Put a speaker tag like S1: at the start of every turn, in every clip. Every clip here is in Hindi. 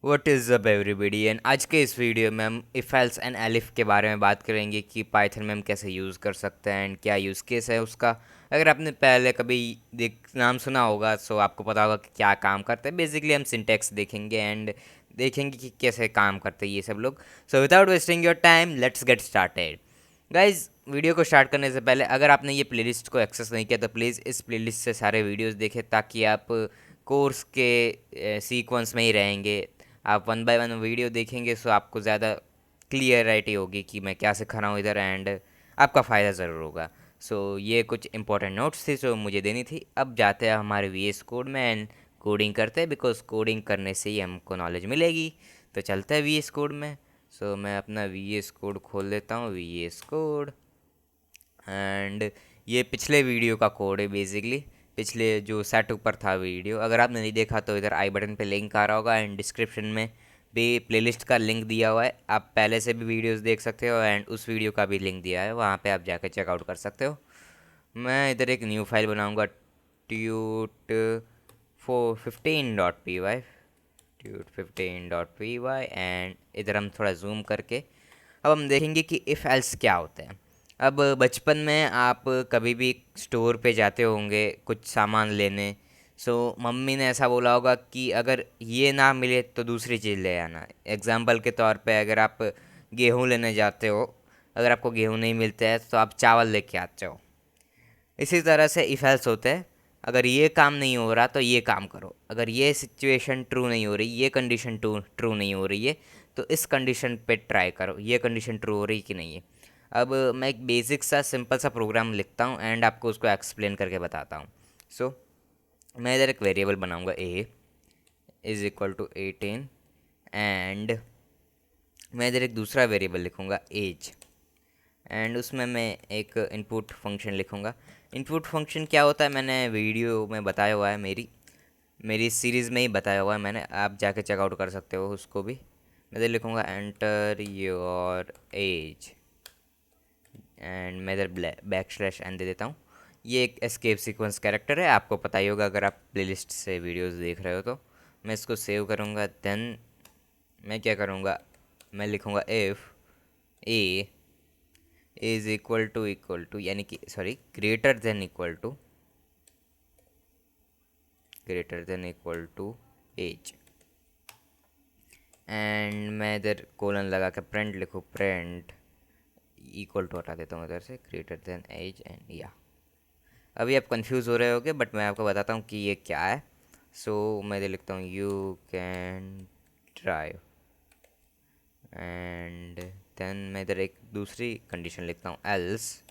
S1: What is up everybody and आज के इस वीडियो में हम इफ़ एल्स एंड एलिफ के बारे में बात करेंगे कि पाइथन में हम कैसे यूज़ कर सकते हैं एंड क्या यूज़ केस है उसका। अगर आपने पहले कभी देख नाम सुना होगा सो आपको पता होगा कि क्या काम करते हैं। बेसिकली हम सिंटैक्स देखेंगे एंड देखेंगे कि कैसे काम करते हैं ये सब लोग। So without wasting your time let's get started. Guys, video को स्टार्ट करने से पहले अगर आपने ये प्लेलिस्ट को एक्सेस नहीं किया तो प्लीज़ इस प्लेलिस्ट से सारे वीडियोस देखें ताकि आप कोर्स के सीक्वेंस में ही रहेंगे। आप वन बाय वन वीडियो देखेंगे सो आपको ज़्यादा क्लियरिटी होगी कि मैं क्या सिखा रहा हूँ इधर एंड आपका फ़ायदा ज़रूर होगा। सो ये कुछ इंपॉर्टेंट नोट्स थी जो मुझे देनी थी। अब जाते हैं हमारे वी एस कोड में एंड कोडिंग करते हैं बिकॉज कोडिंग करने से ही हमको नॉलेज मिलेगी। तो चलते हैं वी एस कोड में। सो मैं अपना वी एस कोड खोल लेता हूँ, वी एस कोड एंड ये पिछले वीडियो का कोड है बेसिकली। पिछले जो सेट ऊपर था वीडियो, अगर आपने नहीं देखा तो इधर आई बटन पे लिंक आ रहा होगा एंड डिस्क्रिप्शन में भी प्लेलिस्ट का लिंक दिया हुआ है। आप पहले से भी वीडियोस देख सकते हो एंड उस वीडियो का भी लिंक दिया है, वहाँ पे आप जाकर चेकआउट कर सकते हो। मैं इधर एक न्यू फाइल बनाऊँगा, ट्यूट 415.py, ट्यूट15.py एंड इधर हम थोड़ा जूम करके अब हम देखेंगे कि इफ़ एल्स क्या होते हैं। अब बचपन में आप कभी भी स्टोर पे जाते होंगे कुछ सामान लेने। सो मम्मी ने ऐसा बोला होगा कि अगर ये ना मिले तो दूसरी चीज़ ले आना। एग्जाम्पल के तौर पे अगर आप गेहूँ लेने जाते हो, अगर आपको गेहूँ नहीं मिलता है तो आप चावल लेके आते हो। इसी तरह से इफ़ एल्स होते हैं। अगर ये काम नहीं हो रहा तो ये काम करो, अगर ये सिचुएशन ट्रू नहीं हो रही, ये कंडीशन ट्रू नहीं हो रही है तो इस कंडीशन पे ट्राई करो, ये कंडीशन ट्रू हो रही कि नहीं है। अब मैं एक बेसिक सा सिंपल सा प्रोग्राम लिखता हूँ एंड आपको उसको एक्सप्लेन करके बताता हूँ। सो मैं इधर एक वेरिएबल बनाऊँगा, A is equal to 18 and मैं इधर एक दूसरा वेरिएबल लिखूँगा, एज, एंड उसमें मैं एक इनपुट फंक्शन लिखूँगा। इनपुट फंक्शन क्या होता है मैंने वीडियो में बताया हुआ है, मेरी मेरी सीरीज़ में ही बताया हुआ है मैंने, आप जाके चेकआउट कर सकते हो उसको भी। मैं इधर लिखूँगा एंटर योर एज एंड मैं इधर बैक स्लैश एन दे देता हूँ। ये एक एस्केप सीक्वेंस कैरेक्टर है, आपको पता ही होगा अगर आप प्लेलिस्ट से वीडियोस देख रहे हो तो। मैं इसको सेव करूँगा, देन मैं क्या करूँगा, मैं लिखूँगा if A is equal to यानी कि sorry greater than equal to age and मैं इधर कोलन लगा के प्रिंट लिखूँ, प्रिंट इक्वल टू हटा देता हूँ इधर से, ग्रेटर देन एज एंड या। अभी आप कंफ्यूज हो रहे होगे बट मैं आपको बताता हूँ कि ये क्या है। सो मैं इधर लिखता हूँ you can drive and then मैं इधर एक दूसरी कंडीशन लिखता हूँ एल्स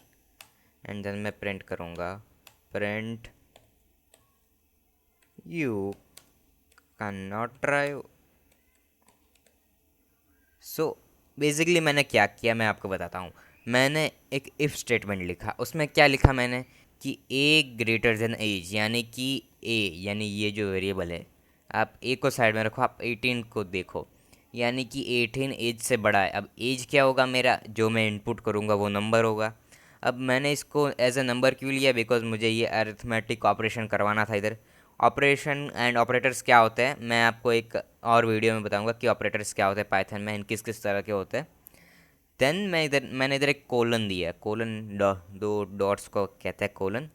S1: एंड देन मैं प्रिंट करूँगा, print you can not drive. So basically मैंने क्या किया मैं आपको बताता हूँ। मैंने एक इफ़ स्टेटमेंट लिखा, उसमें क्या लिखा मैंने कि ए ग्रेटर देन एज, यानी कि ए यानी ये जो वेरिएबल है, आप ए को साइड में रखो, आप 18 को देखो, यानी कि 18 एज से बड़ा है। अब एज क्या होगा, मेरा जो मैं इनपुट करूँगा वो नंबर होगा। अब मैंने इसको एज ए नंबर क्यों लिया, बिकॉज मुझे ये अरिथमेटिक ऑपरेशन करवाना था इधर। ऑपरेशन एंड ऑपरेटर्स क्या होते हैं मैं आपको एक और वीडियो में बताऊंगा कि ऑपरेटर्स क्या होते हैं पाइथन में, किस किस तरह के होते हैं। देन मैंने इधर एक कोलन दिया, कोलन दो डॉट्स को कहते हैं कोलन।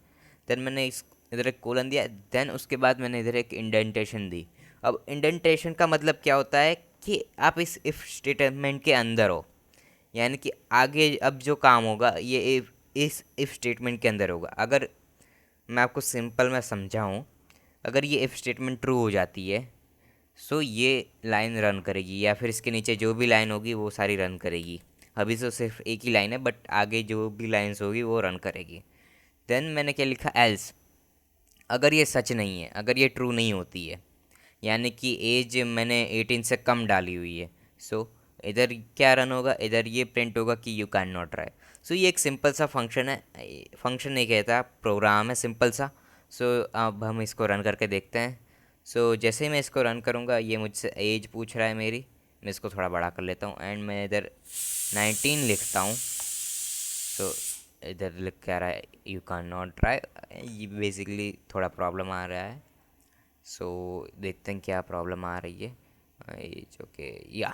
S1: देन मैंने इधर एक कोलन दिया, देन उसके बाद मैंने इधर एक इंडेंटेशन दी। अब इंडेंटेशन का मतलब क्या होता है कि आप इस इफ़ स्टेटमेंट के अंदर हो, यानी कि आगे अब जो काम होगा ये इस इफ़ स्टेटमेंट के अंदर होगा। अगर मैं आपको सिंपल में समझाऊँ, अगर ये इफ़ स्टेटमेंट ट्रू हो जाती है सो ये लाइन रन करेगी, या फिर इसके नीचे जो भी लाइन होगी वो सारी रन करेगी। अभी तो सिर्फ एक ही लाइन है बट आगे जो भी लाइंस होगी वो रन करेगी। देन मैंने क्या लिखा, एल्स, अगर ये सच नहीं है, अगर ये ट्रू नहीं होती है, यानी कि एज मैंने 18 से कम डाली हुई है, सो इधर क्या रन होगा, इधर ये प्रिंट होगा कि यू कैन नॉट ट्राई। सो ये एक सिंपल सा फंक्शन है, फंक्शन नहीं कहता, प्रोग्राम है सिंपल सा। सो अब हम इसको रन करके देखते हैं। सो जैसे ही मैं इसको रन करूँगा ये मुझसे एज पूछ रहा है मेरी, मैं इसको थोड़ा बड़ा कर लेता हूँ एंड मैं इधर 19 लिखता हूँ। सो इधर लिख क्या रहा है, यू कैन नॉट ट्राई। ये बेसिकली थोड़ा प्रॉब्लम आ रहा है। सो देखते हैं क्या प्रॉब्लम आ रही है। एज ओके या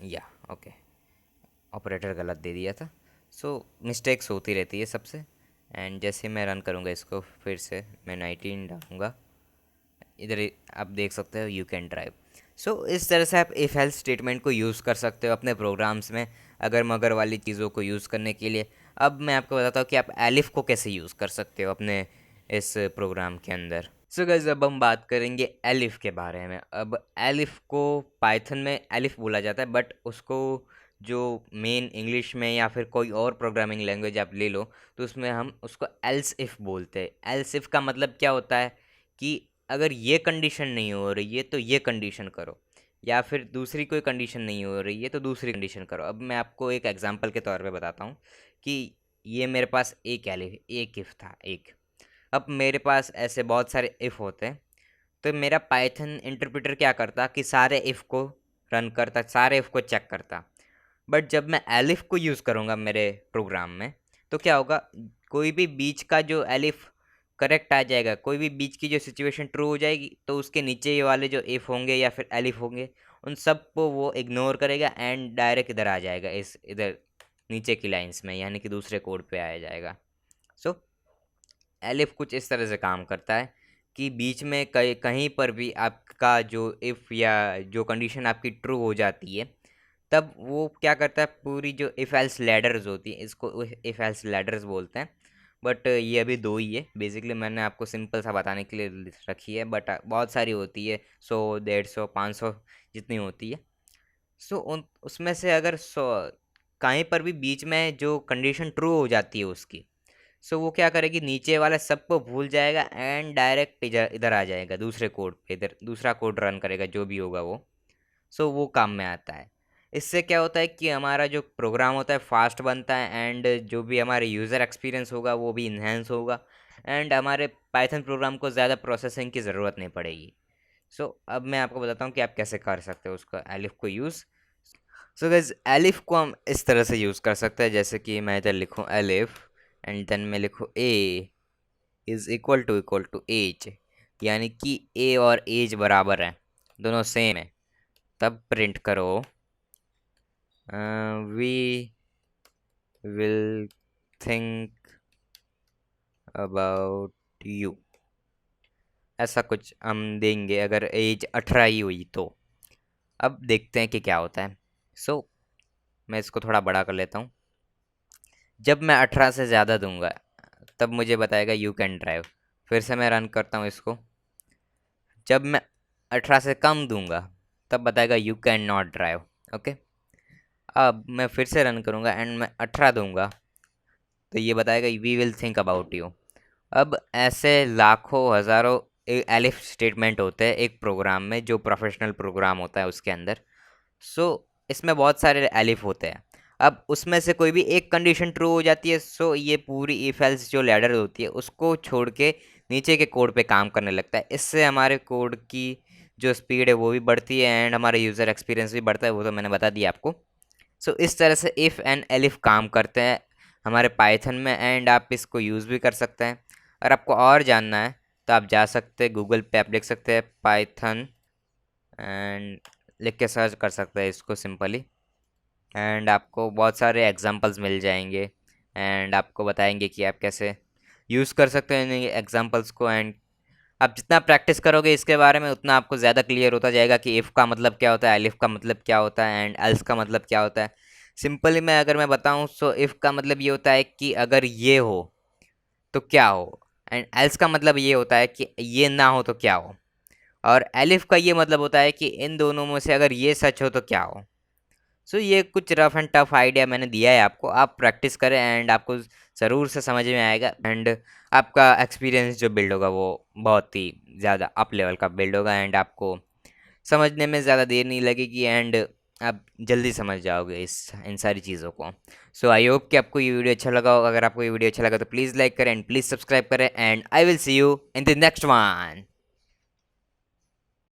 S1: या ओके, ऑपरेटर गलत दे दिया था। सो मिस्टेक्स होती रहती है सबसे। एंड जैसे मैं रन करूँगा इसको, फिर से मैं 19 डालूँगा, इधर आप देख सकते हो यू कैन ड्राइव। सो इस तरह से आप इफ़ एल्स स्टेटमेंट को यूज़ कर सकते हो अपने प्रोग्राम्स में, अगर मगर वाली चीज़ों को यूज़ करने के लिए। अब मैं आपको बताता हूँ कि आप एलिफ को कैसे यूज़ कर सकते हो अपने इस प्रोग्राम के अंदर। सो गाइस, अब हम बात करेंगे एलिफ के बारे में। अब एलिफ को पाइथन में एलिफ बोला जाता है, बट उसको जो मेन इंग्लिश में या फिर कोई और प्रोग्रामिंग लैंग्वेज आप ले लो, तो उसमें हम उसको एल्स इफ़ बोलते हैं। एल्स इफ़ का मतलब क्या होता है कि अगर ये कंडीशन नहीं हो रही है तो ये कंडीशन करो, या फिर दूसरी कोई कंडीशन नहीं हो रही है तो दूसरी कंडीशन करो। अब मैं आपको एक एग्जांपल के तौर पे बताता हूँ कि ये मेरे पास एक इफ़ था एक। अब मेरे पास ऐसे बहुत सारे इफ़ होते हैं, तो मेरा पाइथन इंटरप्रेटर क्या करता कि सारे इफ़ को रन करता, सारे इफ़ को चेक करता। बट जब मैं एलिफ को यूज़ करूँगा मेरे प्रोग्राम में, तो क्या होगा, कोई भी बीच का जो एलिफ करेक्ट आ जाएगा, कोई भी बीच की जो सिचुएशन ट्रू हो जाएगी, तो उसके नीचे ये वाले जो इफ़ होंगे या फिर एलिफ होंगे, उन सब को वो इग्नोर करेगा एंड डायरेक्ट इधर आ जाएगा, इस इधर नीचे की लाइंस में, यानी कि दूसरे कोड पे आ जाएगा। सो एलिफ कुछ इस तरह से काम करता है कि बीच में कहीं कहीं पर भी आपका जो इफ़ या जो कंडीशन आपकी ट्रू हो जाती है, तब वो क्या करता है, पूरी जो इफ़ एल्स लैडर्स होती है, इसको इफ़ एल्स लैडर्स बोलते हैं। बट ये अभी दो ही है, बेसिकली मैंने आपको सिंपल सा बताने के लिए रखी है, बट बहुत सारी होती है, 100 150 500 जितनी होती है। सो उन उसमें से अगर 100 कहीं पर भी बीच में जो कंडीशन ट्रू हो जाती है उसकी, सो वो क्या करेगी, नीचे वाला सबको भूल जाएगा एंड डायरेक्ट इधर इधर आ जाएगा दूसरे कोड पे, इधर दूसरा कोड रन करेगा जो भी होगा वो। सो वो काम में आता है। इससे क्या होता है कि हमारा जो प्रोग्राम होता है फास्ट बनता है, एंड जो भी हमारे यूज़र एक्सपीरियंस होगा वो भी इन्हेंस होगा, एंड हमारे पाइथन प्रोग्राम को ज़्यादा प्रोसेसिंग की ज़रूरत नहीं पड़ेगी। सो अब मैं आपको बताता हूँ कि आप कैसे कर सकते हो उसका एलिफ को यूज़। सो गाइस, एलिफ को हम इस तरह से यूज़ कर सकते हैं, जैसे कि मैं इधर लिखूँ एलिफ एंड देन मैं लिखूँ A is equal to age, यानी कि ए और एज बराबर है, दोनों सेम है। तब प्रिंट करो we will think about you, ऐसा कुछ हम देंगे अगर एज 18 ही हुई तो। अब देखते हैं कि क्या होता है। सो मैं इसको थोड़ा बड़ा कर लेता हूँ। जब मैं 18 से ज़्यादा दूंगा, तब मुझे बताएगा यू कैन ड्राइव। फिर से मैं रन करता हूँ इसको। जब मैं 18 से कम दूंगा, तब बताएगा you can not drive. Okay, अब मैं फिर से रन करूँगा एंड मैं 18 दूंगा, तो ये बताएगा we will think about you. अब ऐसे लाखों हज़ारों एलिफ स्टेटमेंट होते हैं एक प्रोग्राम में, जो प्रोफेशनल प्रोग्राम होता है उसके अंदर। सो इसमें बहुत सारे एलिफ होते हैं। अब उसमें से कोई भी एक कंडीशन ट्रू हो जाती है, सो ये पूरी इफ एल्स जो लैडर होती है उसको छोड़ के नीचे के कोड पे काम करने लगता है। इससे हमारे कोड की जो स्पीड है वो भी बढ़ती है एंड हमारा यूज़र एक्सपीरियंस भी बढ़ता है, वो तो मैंने बता दिया आपको। सो इस तरह से इफ़ एंड एलिफ काम करते हैं हमारे पाइथन में, एंड आप इसको यूज़ भी कर सकते हैं। अगर आपको और जानना है तो आप जा सकते हैं गूगल पे, आप लिख सकते हैं पाइथन एंड लिख के सर्च कर सकते हैं इसको सिंपली, एंड आपको बहुत सारे एग्जांपल्स मिल जाएंगे एंड आपको बताएंगे कि आप कैसे यूज़ कर सकते हैं इन एग्जांपल्स को। एंड आप जितना प्रैक्टिस करोगे इसके बारे में, उतना आपको ज़्यादा क्लियर होता जाएगा कि इफ़ का मतलब क्या होता है, एलिफ का मतलब क्या होता है, एंड एल्स का मतलब क्या होता है। सिंपली मैं अगर मैं बताऊं, सो इफ़ का मतलब ये होता है कि अगर ये हो तो क्या हो, एंड एल्स का मतलब ये होता है कि ये ना हो तो क्या हो, और एलिफ का ये मतलब होता है कि इन दोनों में से अगर ये सच हो तो क्या हो। सो ये कुछ रफ एंड टफ आइडिया मैंने दिया है आपको, आप प्रैक्टिस करें एंड आपको ज़रूर से समझ में आएगा, एंड आपका एक्सपीरियंस जो बिल्ड होगा वो बहुत ही ज़्यादा अप लेवल का बिल्ड होगा, एंड आपको समझने में ज़्यादा देर नहीं लगेगी, एंड आप जल्दी समझ जाओगे इस इन सारी चीज़ों को। सो आई होप कि आपको ये वीडियो अच्छा लगा होगा। अगर आपको ये वीडियो अच्छा लगा तो प्लीज़ लाइक करें एंड प्लीज़ सब्सक्राइब करें, and I will see you in the next one.